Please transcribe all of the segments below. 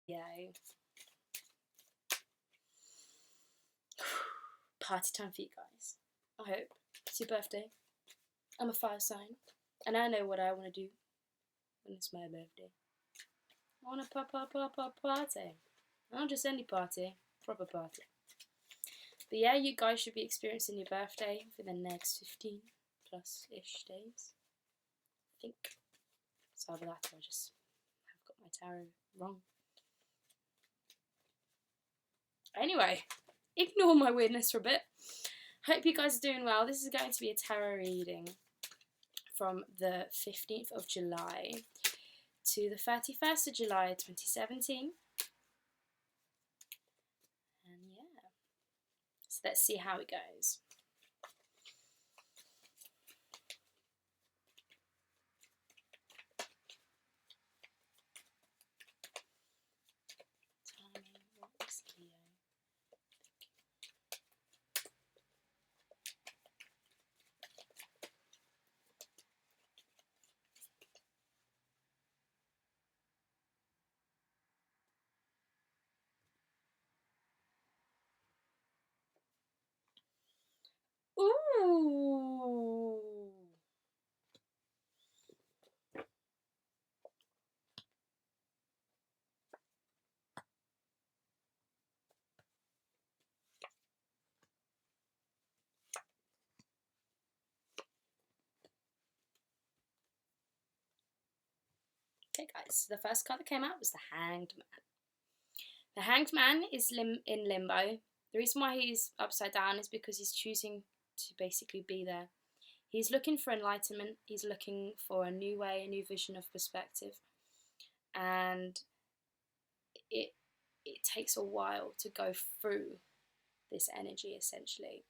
Yay. Party time for you guys. I hope. It's your birthday. I'm a fire sign. And I know what I want to do when it's my birthday. I want a party. Not just any party. Proper party. But yeah, you guys should be experiencing your birthday for the next 15 plus-ish days. I think. So either that or I just have got my tarot wrong. Anyway, ignore my weirdness for a bit. Hope you guys are doing well. This is going to be a tarot reading from the 15th of July to the 31st of July 2017. And yeah, so let's see how it goes. Ooh. Okay guys, so the first card that came out was the Hanged Man. The Hanged Man is in limbo. The reason why he's upside down is because he's choosing to basically be there. He's looking for enlightenment. He's looking for a new way, a new vision of perspective. And it takes a while to go through this energy, essentially.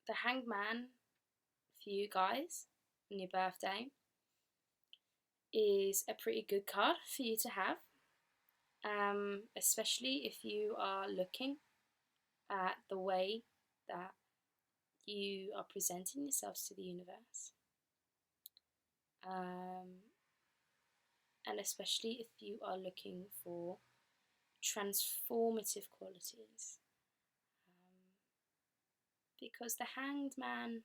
The Hanged Man, for you guys, on your birthday, is a pretty good card for you to have. Especially if you are looking at the way that you are presenting yourselves to the universe. And especially if you are looking for transformative qualities. Because the Hanged Man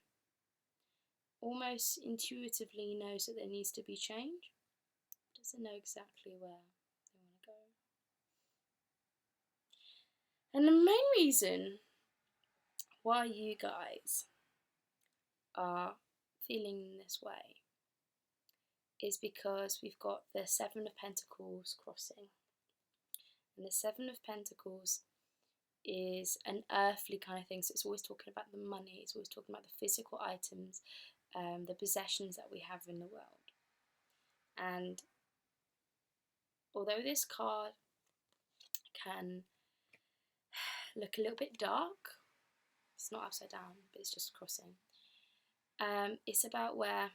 almost intuitively knows that there needs to be change, doesn't know exactly where they want to go. And the main reason why you guys are feeling this way is because we've got the Seven of Pentacles crossing. And the Seven of Pentacles is an earthly kind of thing, so it's always talking about the money, it's always talking about the physical items, the possessions that we have in the world. And although this card can look a little bit dark, it's not upside down, but it's just crossing. It's about where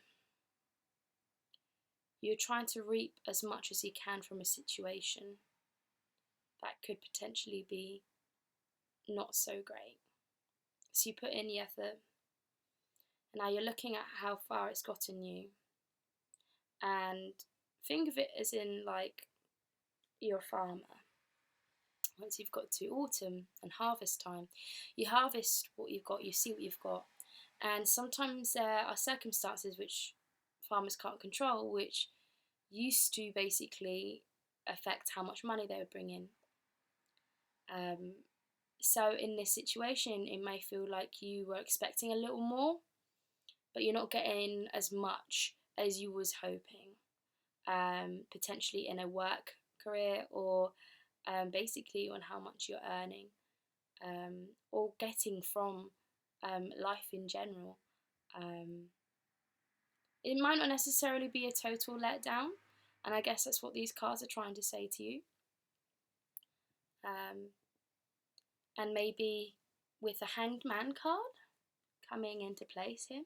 you're trying to reap as much as you can from a situation that could potentially be not so great. So you put in the effort, and now you're looking at how far it's gotten you, and think of it as in like you're a farmer. Once you've got to autumn and harvest time, you harvest what you've got, you see what you've got, and sometimes there are circumstances which farmers can't control, which used to basically affect how much money they would bring in. So in this situation, it may feel like you were expecting a little more, but you're not getting as much as you was hoping, potentially in a work career, or basically on how much you're earning, or getting from life in general. It might not necessarily be a total letdown, and I guess that's what these cards are trying to say to you. And maybe with the Hanged Man card coming into place here,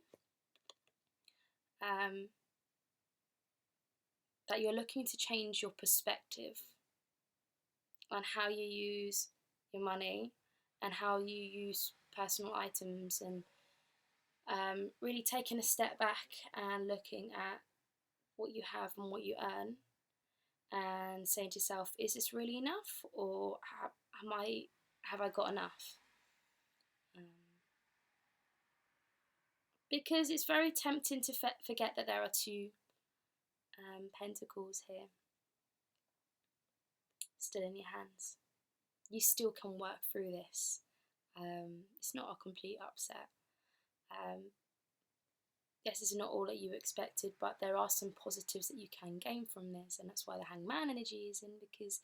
that you're looking to change your perspective on how you use your money and how you use personal items, and really taking a step back and looking at what you have and what you earn, and saying to yourself, is this really enough, or have I got enough? Because it's very tempting to forget that there are two pentacles here still in your hands. You still can work through this. It's not a complete upset. Yes, it's not all that you expected, but there are some positives that you can gain from this, and that's why the Hangman energy is in, because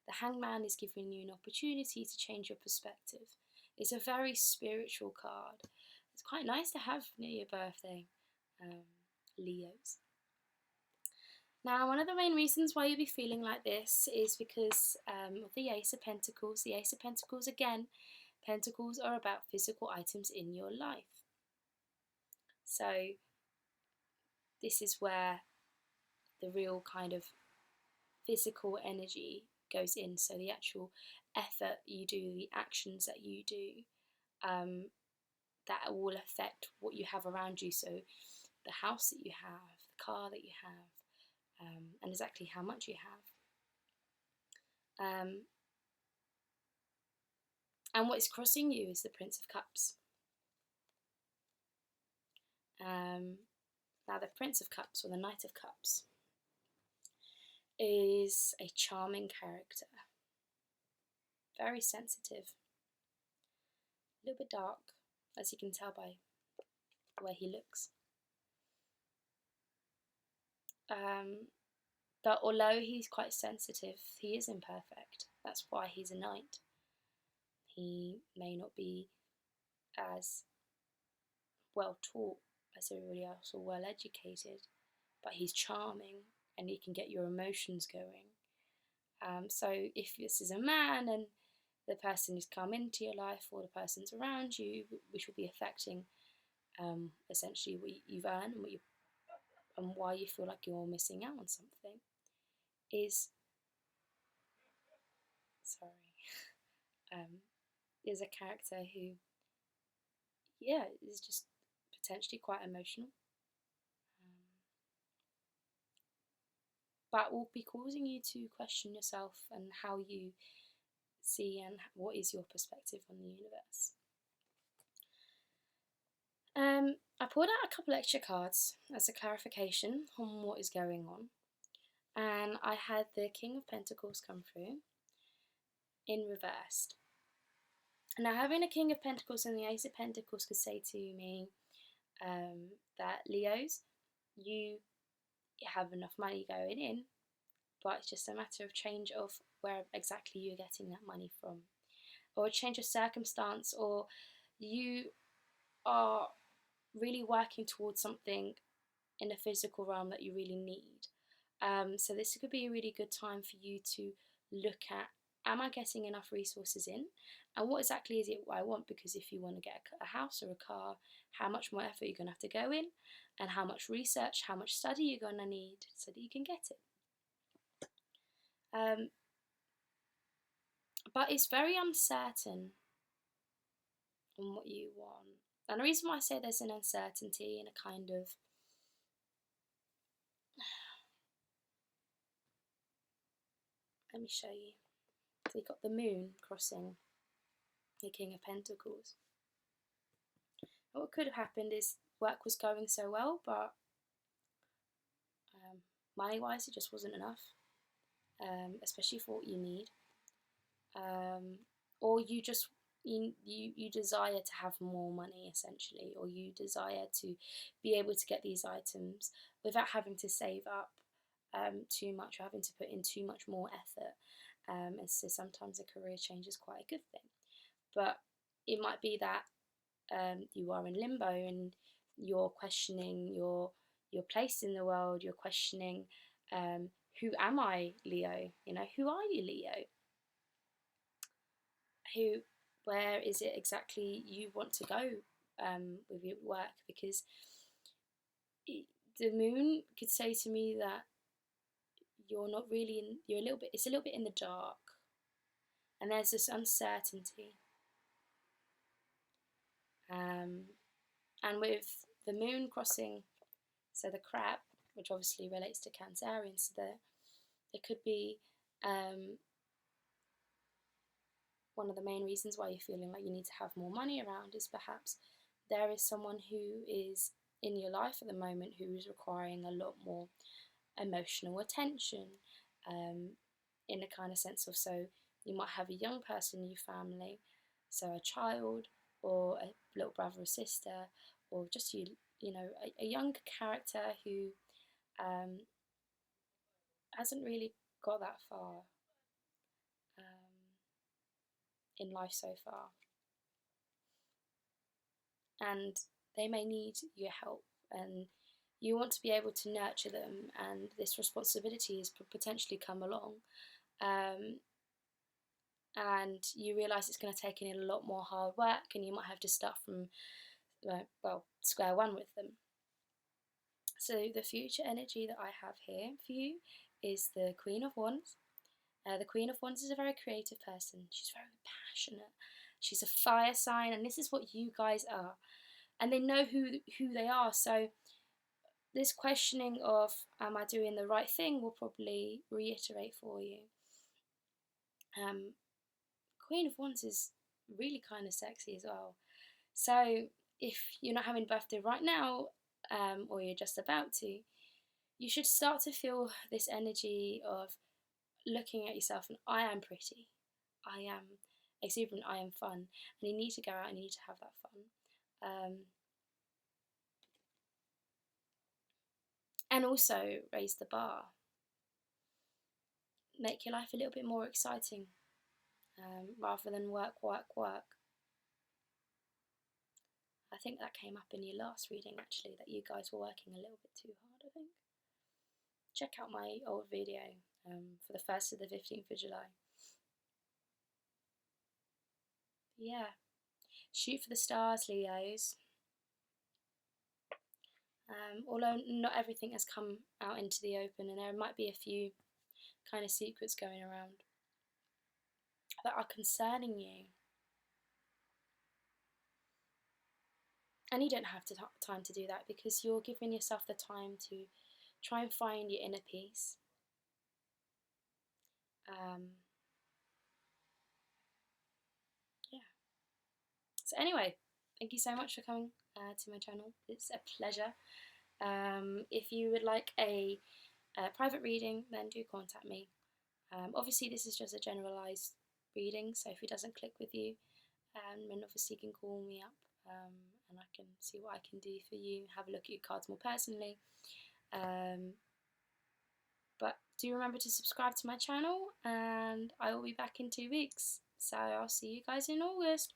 the Hangman is giving you an opportunity to change your perspective. It's a very spiritual card. It's quite nice to have near your birthday, Leos. Now, one of the main reasons why you'll be feeling like this is because of the Ace of Pentacles. The Ace of Pentacles, again, Pentacles are about physical items in your life. So this is where the real kind of physical energy goes in. So the actual effort you do, the actions that you do, that will affect what you have around you. So the house that you have, the car that you have, and exactly how much you have. And what is crossing you is the Prince of Cups. Now the Prince of Cups, or the Knight of Cups, is a charming character. Very sensitive. A little bit dark, as you can tell by the way he looks. But although he's quite sensitive, he is imperfect. That's why he's a knight. He may not be as well taught as everybody else or well educated, but he's charming and he can get your emotions going. So if this is a man and the person who's come into your life or the person's around you, which will be affecting essentially what you've earned and why you feel like you're missing out on something, is is a character who, is just potentially quite emotional, but will be causing you to question yourself and how you see and what is your perspective on the universe. I pulled out a couple extra cards as a clarification on what is going on, and I had the King of Pentacles come through in reversed. Now, having a King of Pentacles and the Ace of Pentacles could say to me that Leos, you have enough money going in, but it's just a matter of change of where exactly you're getting that money from, or a change of circumstance, or you are really working towards something in the physical realm that you really need. So this could be a really good time for you to look at, am I getting enough resources in, and what exactly is it I want? Because if you want to get a house or a car, how much more effort you're going to have to go in, and how much research, how much study you're going to need so that you can get it. But it's very uncertain on what you want. And the reason why I say there's an uncertainty and a kind of let me show you. So you've got the Moon crossing the King of Pentacles. And what could have happened is work was going so well, but money-wise it just wasn't enough, especially for what you need. Or you just you desire to have more money, essentially, or you desire to be able to get these items without having to save up too much or having to put in too much more effort. And so sometimes a career change is quite a good thing, but it might be that you are in limbo and you're questioning your place in the world. You're questioning, who am I, Leo? Who are you, Leo? Where is it exactly you want to go with your work? Because the Moon could say to me that you're not really it's a little bit in the dark, and there's this uncertainty. And with the Moon crossing, so the crab, which obviously relates to Cancerians. So there could be one of the main reasons why you're feeling like you need to have more money around is perhaps there is someone who is in your life at the moment who is requiring a lot more emotional attention, in a kind of sense of, so you might have a young person in your family, so a child or a little brother or sister, or just you know, a young character who hasn't really got that far in life so far, and they may need your help, and you want to be able to nurture them, and this responsibility has potentially come along, and you realise it's going to take in a lot more hard work, and you might have to start from square one with them. So the future energy that I have here for you is the Queen of Wands. The Queen of Wands is a very creative person. She's very passionate. She's a fire sign, and this is what you guys are. And they know who they are. So this questioning of, am I doing the right thing, will probably reiterate for you. Queen of Wands is really kind of sexy as well. So if you're not having a birthday right now, or you're just about to, you should start to feel this energy of looking at yourself and, I am pretty, I am exuberant, I am fun, and you need to go out and you need to have that fun. And also raise the bar. Make your life a little bit more exciting, rather than work. I think that came up in your last reading, actually, that you guys were working a little bit too hard, I think. Check out my old video for the 1st to the 15th of July. Yeah, shoot for the stars, Leos. Although not everything has come out into the open, and there might be a few kind of secrets going around that are concerning you. And you don't have time to do that, because you're giving yourself the time to try and find your inner peace. Yeah. So anyway, thank you so much for coming to my channel. It's a pleasure. If you would like a private reading, then do contact me. Obviously this is just a generalised reading, so if it doesn't click with you, then obviously you can call me up, and I can see what I can do for you, have a look at your cards more personally. But do remember to subscribe to my channel, and I will be back in 2 weeks. So I'll see you guys in August.